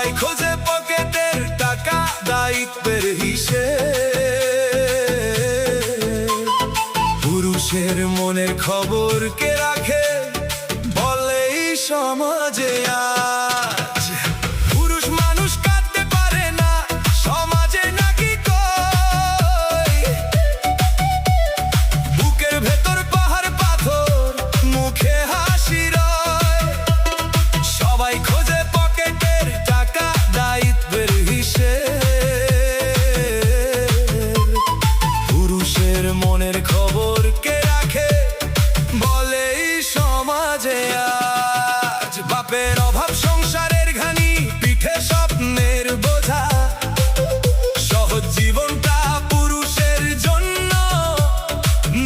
সবাই খোঁজে পকেটের টাকা, দায়িত্বের হিসেব। পুরুষের মনের খবর কে রাখে, বলে এই সমাজে আজ পুরুষ মানুষ কাঁদতে পারে না, সমাজে নাকি কই। বুকের ভেতর পাহাড় পাথর, মুখে হাসি রয়। সবাই খোঁজে পকেটের টাকা, দায়িত্বের হিসেব। পুরুষের মনের খবর কে রাখে, বলে এই সমাজে আজ বাপের অভাব, সংসারের ঘানি, পিঠে স্বপ্নের বোঝা। সহজ জীবনটা পুরুষের জন্য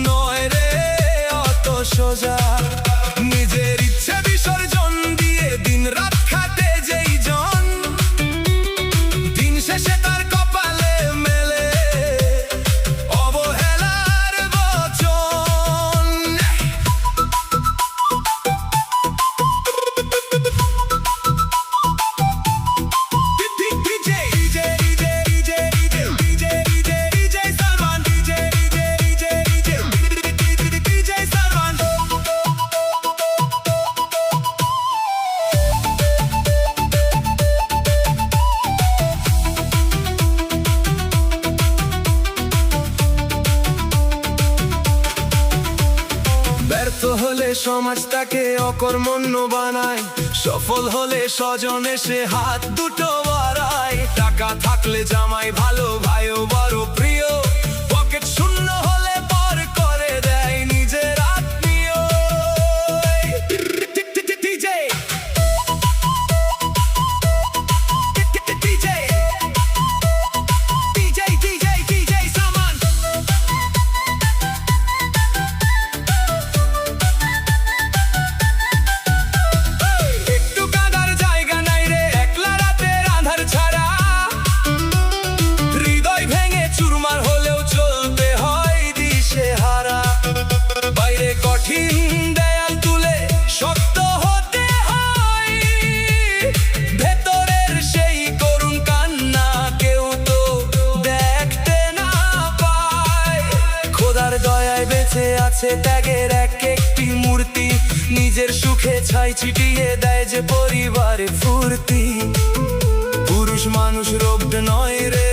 নয় রে অত সোজা। নিজের ইচ্ছে বিসর্জন দিয়ে দিন রাত খাটে যেই জন, দিন শেষে তার কপালে মেলে অবহেলার বচন। ব্যর্থ হলে সমাজ তাকে অকর্মণ্য বানায়, সফল হলে স্বজন এসে হাত দুটো বাড়ায়। টাকা থাকলে জামাই ভালো, ভাইও বড় প্রিয়, পকেট শূন্য হলে পর করে দেয় নিজের আত্মীয়। একটু কাঁদার জায়গা নাই রে, একলা রাতের আঁধার ছাড়া। হৃদয় ভেঙে চুরমার হলেও চলতে হয় দিশেহারা। বাইরে কঠিন দেয়াল তুলে শক্ত হতে হয়, ভেতরের সেই করুণ কান্না কেউ তো দেখতে না পায়। খোদার দয়ায় বেঁচে আছে ত্যাগের এক একটি মূর্তি, নিজের সুখে ছাই ছিটিয়ে দেয় যে পরিবারে ফুর্তি। পুরুষ মানুষ রোবট নয় রে,